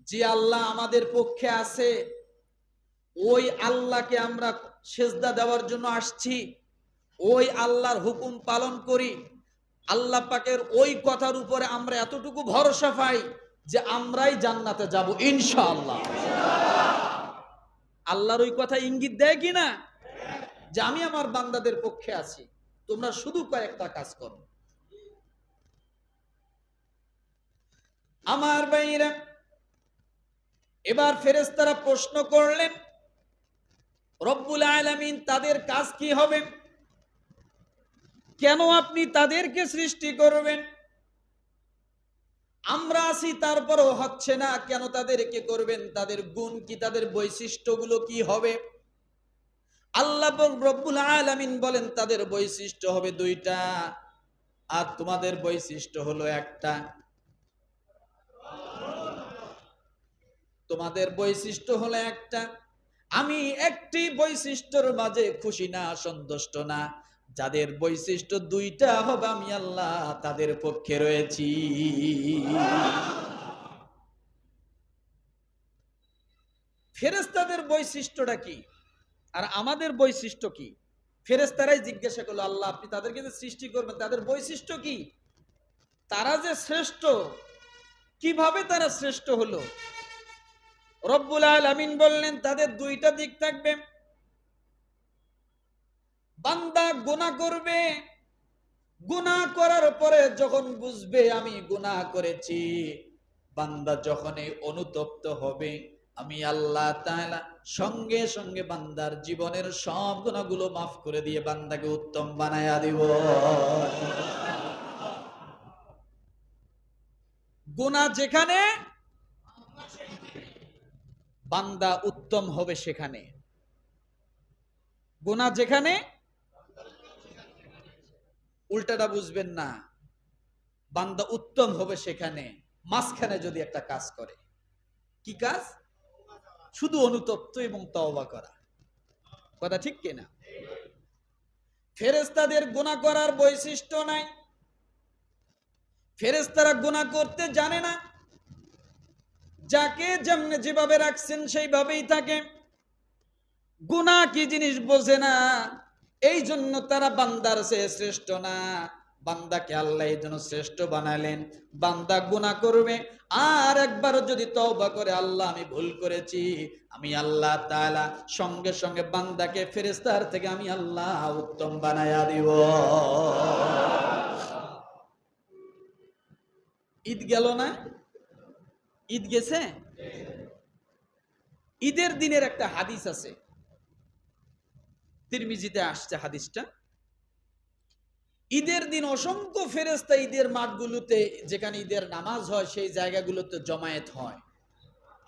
যে আল্লাহ আমাদের পক্ষে আছে, ওই আল্লাহকে আমরা সেজদা দেওয়ার জন্য আসছি, ওই আল্লাহর হুকুম পালন করি। আল্লাহ পাকের ওই কথার উপরে আমরা এতটুকু ভরসা পাই যে আমরাই জান্নাতে যাব ইনশাআল্লাহ। আল্লাহর ওই কথা ইঙ্গিত দেয় কিনা যে আমি আমার বান্দাদের পক্ষে আছি, তোমরা শুধু কয়েকটা কাজ করো। আমার ভাইরা, এবার ফেরেশতারা প্রশ্ন করলেন, রব্বুল আলামিন তাদের কাজ কি হবে? কেন আপনি তাদেরকে সৃষ্টি করবেন? আমরা আছি তারপরও হচ্ছে না, কেন তাদেরকে করবেন? তাদের গুণ কি, তাদের বৈশিষ্ট্যগুলো কি হবে? আল্লাহ রব্বুল আলামিন বলেন তাদের বৈশিষ্ট্য হবে দুইটা, আর তোমাদের বৈশিষ্ট্য হলো একটা। তোমাদের বৈশিষ্ট্য হলো একটা। আমি একটি বৈশিষ্ট্যের মাঝে খুশি না, সন্তুষ্ট না। যাদের বৈশিষ্ট্য দুইটা হবে, আমি আল্লাহ তাদের পক্ষে রয়েছি। ফেরেশতাদের বৈশিষ্ট্যটা কি আর আমাদের বৈশিষ্ট্য কি? ফেরেশতারাই জিজ্ঞাসা করলো, আল্লাহ আপনি তাদেরকে যে সৃষ্টি করবেন, তাদের বৈশিষ্ট্য কি? তারা যে শ্রেষ্ঠ, কিভাবে তারা শ্রেষ্ঠ হলো? রব্বুল আলামিন বললেন তাদের দুইটা দিক থাকবে। বান্দা গুনাহ করবে, গুনাহ করার পরে যখন বুঝবে আমি গুনাহ করেছি, বান্দা যখনই অনুতপ্ত হবে, আমি আল্লাহ তাআলা সঙ্গে সঙ্গে বান্দার জীবনের সব গুনাহগুলো মাফ করে দিয়ে বান্দাকে উত্তম বানায়া দিব। গুনাহ যেখানে, বান্দা উত্তম হবে সেখানে। গুনাহ যেখানে, উল্টাটা বুঝবেন না, বান্দা উত্তম হবে সেখানে। মাঝখানে যদি একটা কাজ করে, কি কাজ? শুধু অনুতপ্ত এবং তওবা করা। কথা ঠিক কিনা? ফেরেশতাদের গুনাহ করার বৈশিষ্ট্য নাই। ফেরেশতারা গুনাহ করতে জানে না, যাকে যেমনে যেভাবে রাখছেন সেইভাবেই থাকে। গুনাহ কি জিনিস বোঝে না, এই জন্য তারা বান্দার চেয়ে শ্রেষ্ঠ না। বান্দাকে আল্লাহ এই জন্য শ্রেষ্ঠ বানালেন। বান্দা গুনাহ করবে, আর একবার যদি তওবা করে, আল্লাহ আমি ভুল করেছি, আমি আল্লাহ তাআলা সঙ্গে সঙ্গে বান্দাকে ফেরেশতার থেকে আমি আল্লাহ উত্তম বানায়া দিব। ঈদ গেল না? ঈদ গেছে? ঈদের দিনের একটা হাদিস আছে, তিরমিজিতে আসছে হাদিসটা। ঈদের দিন অসংখ্য ফেরেশতা ঈদের মাঠগুলোতে, যেখানে ঈদের নামাজ হয় সেই জায়গাগুলোতে জমায়েত হয়।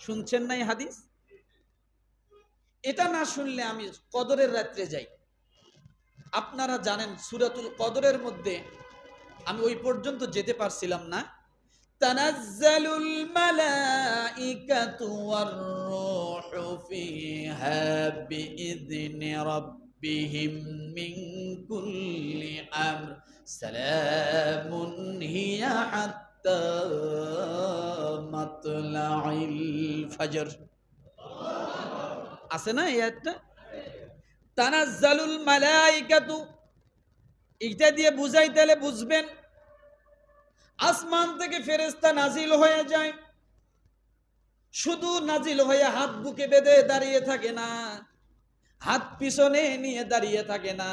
শুনছেন না এই হাদিস? এটা না শুনলে আমি কদরের রাত্রে যাই। আপনারা জানেন সূরাতুল কদরের মধ্যে আমি ওই পর্যন্ত যেতে পারছিলাম না। তানাজ্জালুল মালাইকাতু ওয়ার রূহু ফিহা বিইذনি রাব্বিহিম মিন কুল্লি আমর সালামুন হিয়া হাত্তা মাতলাইল ফজর। আছে না এই আয়াতটা? তানাজ্জালুল মালাইকাতু, এটা দিয়ে বুঝাইতে বুঝবেন, আসমান থেকে ফেরেশতা নাজিল হয়ে যায়। শুধু নাজিল হয়ে হাত বুকে বেঁধে দাঁড়িয়ে থাকে না, হাত পিছনে নিয়ে দাঁড়িয়ে থাকে না,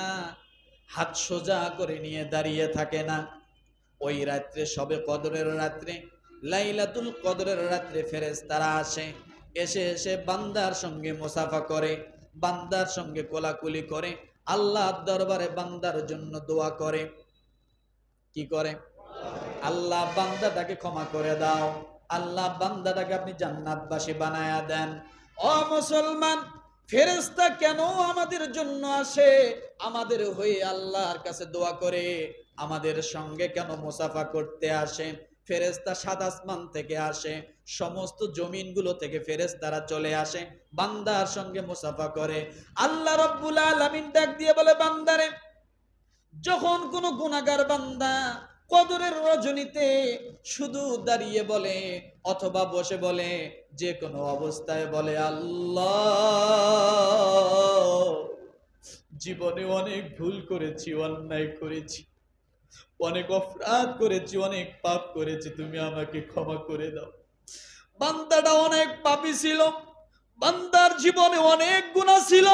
হাত সোজা করে নিয়ে দাঁড়িয়ে থাকে না। ওই রাত্রে, সবে কদরের রাত্রে, লাইলাতুল কদরের রাত্রে ফেরেশতারা আসে। এসে এসে বান্দার সঙ্গে মুসাফা করে, বান্দার সঙ্গে কোলাকুলি করে, আল্লাহর দরবারে বান্দার জন্য দোয়া করে। কি করে? আল্লাহ বান্দাটাকে ক্ষমা করে দাও, আল্লাহ বান্দাটাকে আপনি জান্নাতবাসী বানায়া দেন। ও মুসলমান, ফেরেশতা কেন আমাদের জন্য আসে? আমাদের হয়ে আল্লাহর কাছে দোয়া করে, আমাদের সঙ্গে কেন মুসাফা করতে আসে? ফেরেশতা সাত আসমান থেকে আসে, সমস্ত জমিনগুলো থেকে ফেরেশতারা চলে আসে, বান্দার সঙ্গে মুসাফা করে। আল্লাহ রাব্বুল আলামিন ডাক দিয়ে বলে, বান্দারে, যখন কোন গুনাহগার বান্দা কদরের রজনীতে শুধু দাঁড়িয়ে বলে অথবা বসে বলে, যে কোনো অবস্থায় বলে, আল্লাহ, জীবনে অনেক ভুল করেছি, অন্যায় করেছি, অনেক অপরাধ করেছি, অনেক পাপ করেছি, তুমি আমাকে ক্ষমা করে দাও। বান্দাটা অনেক পাপী ছিল, বান্দার জীবনে অনেক গুনাহ ছিল,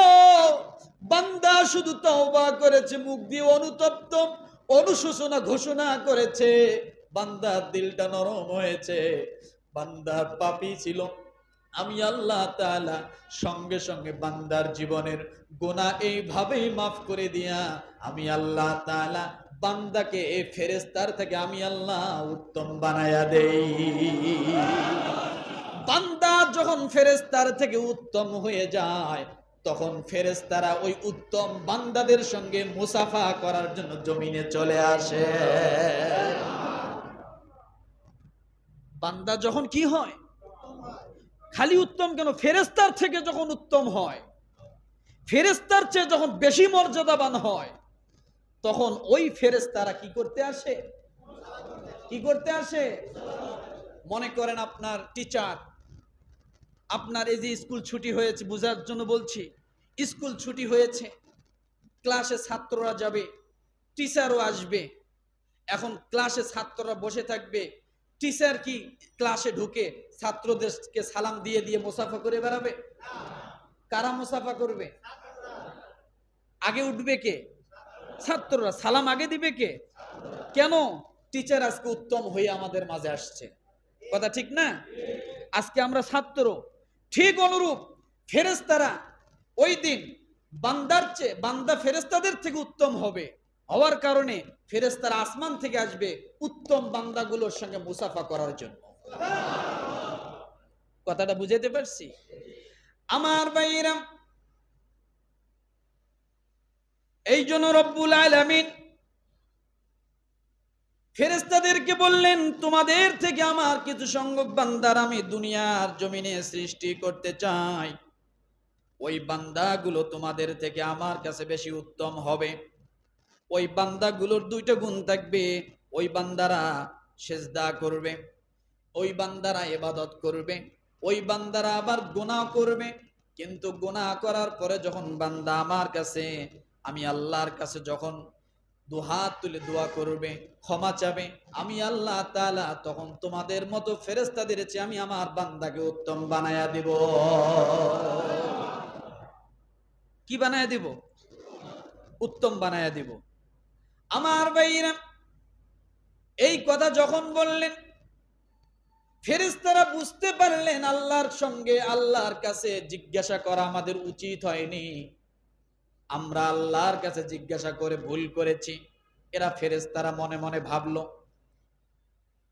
বান্দা শুধু তওবা করেছে, মুখ দিয়ে অনুতপ্ত অনুশোচনা ঘোষণা করেছে, বান্দার দিলটা নরম হয়েছে, বান্দা পাপী ছিল। আমি আল্লাহ তাআলা সঙ্গে সঙ্গে বান্দার জীবনের গুনাহ এইভাবেই মাফ করে দিয়া আমি আল্লাহ তাআলা বান্দাকে এই ফেরেশতার থেকে আমি আল্লাহ উত্তম বানায়া দেই। বান্দা যখন ফেরেশতার থেকে উত্তম হয়ে যায়, তখন ফেরেশতারা ওই উত্তম বান্দাদের সঙ্গে মুসাফা করার জন্য জমিনে চলে আসে। বান্দা যখন কি হয়, খালি উত্তম কেন, ফেরেশতার থেকে যখন উত্তম হয়, ফেরেশতার চেয়ে যখন বেশি মর্যাদাবান হয়, তখন ওই ফেরেশতারা কি করতে আসে? কি করতে আসে? মনে করেন আপনার টিচার, আপনার এই যে স্কুল ছুটি হয়েছে, বোঝার জন্য বলছি, স্কুল ছুটি হয়েছে, ক্লাসে ছাত্ররা যাবে, টিচারও আসবে। এখন ক্লাসে ছাত্ররা বসে থাকবে, টিচার কি ক্লাসে ঢুকে ছাত্রদেরকে সালাম দিয়ে দিয়ে মুসাফা করে বেড়াবে? কারা মুসাফা করবে? আগে উঠবে কে? ছাত্ররা। সালাম আগে দিবে কে? কেন? টিচার আজকে উত্তম হয়ে আমাদের মাঝে আসছে। কথা ঠিক না? আজকে আমরা ছাত্র। ঠিক অনুরূপ ফেরেশতারা ওই দিন বান্দার চেয়ে, বান্দা ফেরেশতাদের থেকে উত্তম হবে, হওয়ার কারণে ফেরেশতারা আসমান থেকে আসবে উত্তম বান্দাগুলোর সঙ্গে মুসাফা করার জন্য। কথাটা বুঝাইতে পারছি? আমার ভাইরা, এই জন্য রব্বুল আলামিন ফেরেশতাদেরকে বললেন, তোমাদের থেকে আমার কিছু সংখ্যক বান্দার আমি দুনিয়ার জমিনে সৃষ্টি করতে চাই, ওই বান্দাগুলো তোমাদের থেকে আমার কাছে বেশি উত্তম হবে। ওই বান্দাগুলোর দুইটা গুণ থাকবে, ওই বান্দারা সেজদা করবে, ওই বান্দারা ইবাদত করবে, ওই বান্দারা আবার গুনাহ করবে, কিন্তু গুনাহ করার পরে যখন বান্দা আমার কাছে, আমি আল্লাহর কাছে যখন দুহাত তুলে দোয়া করবে, ক্ষমা চাবে, আমি আল্লাহ তাআলা তখন তোমাদের মতো ফেরেশতাদের চেয়ে আমি আমার বান্দাকে উত্তম বানায়া দিব। কি বানায়া দিব? উত্তম বানায়া দিব। আমার ভাইরা, এই কথা যখন বললেন, ফেরেশতারা বুঝতে পারলেন আল্লাহর সঙ্গে, আল্লাহর কাছে জিজ্ঞাসা করা আমাদের উচিত হয়নি, আমরা আল্লাহর কাছে জিজ্ঞাসা করে ভুল করেছি। এরা ফেরেশতারা মনে মনে ভাবলো,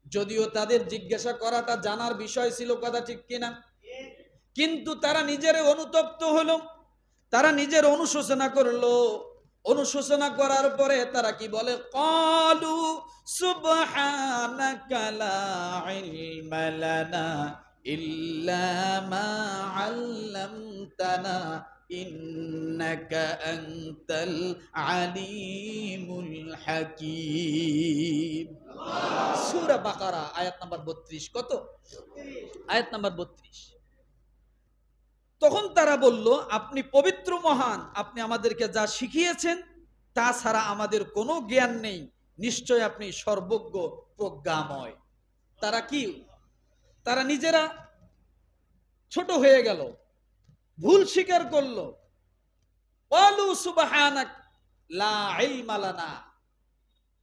যদিও তাদের জিজ্ঞাসা করাটা জানার বিষয় ছিল, কথা ঠিক কিনা, কিন্তু তারা নিজের অনুতপ্ত হলো, তারা নিজের অনুশোচনা করলো। অনুশোচনা করার পরে তারা কি বলে? ক্বালু সুবহানাকা লা ইলমা লানা ইল্লা মা আল্লামতানা ইন্নাকা আনতাল আলিমুল হাকীম। সূরা বাকারা আয়াত নাম্বার 32। কত? আয়াত নাম্বার 32। তখন তারা বলল, আপনি পবিত্র মহান, আপনি আমাদেরকে যা শিখিয়েছেন তা ছাড়া আমাদের কোনো জ্ঞান নেই, নিশ্চয় আপনি সর্বজ্ঞ প্রজ্ঞাময়। তারা কি? তারা নিজেরা ছোট হয়ে গেল, ভুল স্বীকার করলো। ক্বালু সুবহানাক লা ইলমা লানা,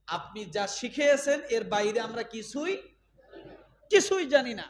আপনি যা শিখিয়েছেন এর বাইরে আমরা কিছুই জানি না।